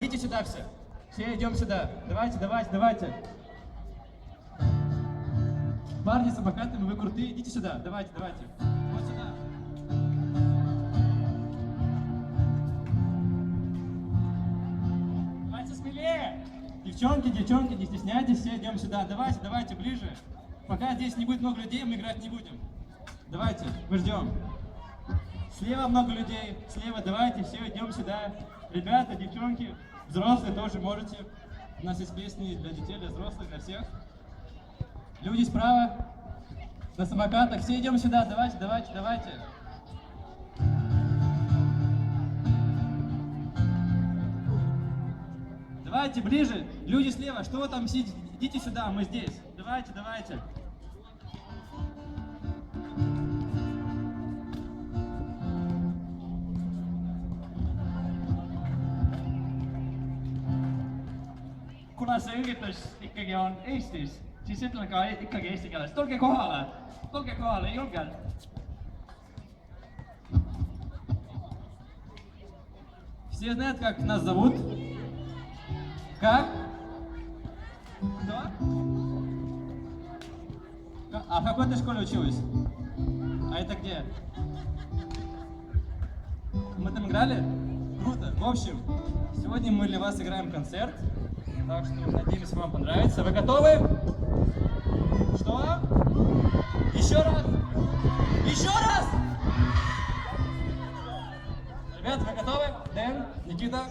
Идите сюда все. Все идем сюда. Давайте. Парни с самокатами, вы крутые. Идите сюда. Давайте. Вот сюда. Давайте смелее. Девчонки, не стесняйтесь. Все идем сюда. Давайте, ближе. Пока здесь не будет много людей, мы играть не будем. Давайте, мы ждем. Слева много людей. Слева давайте, все идем сюда. Ребята, девчонки, взрослые тоже можете. У нас есть песни для детей, для взрослых, для всех. Люди справа, на самокатах. Все идем сюда. Давайте. Давайте, ближе. Люди слева, что вы там сидите? Идите сюда, мы здесь. Давайте. Kuna see üritus ikkagi on Eestis, siis ütlen ka ikkagi eesti keeles. Tulge kohale, julgelt. Все знают, как нас зовут? Как? Кто? А в какой ты школе училась? А это где? Мы там играли? Круто. В общем, сегодня мы для вас играем концерт. Так что, надеемся, вам понравится. Вы готовы? Что? Еще раз! Ребята, вы готовы? Дэн, Никита?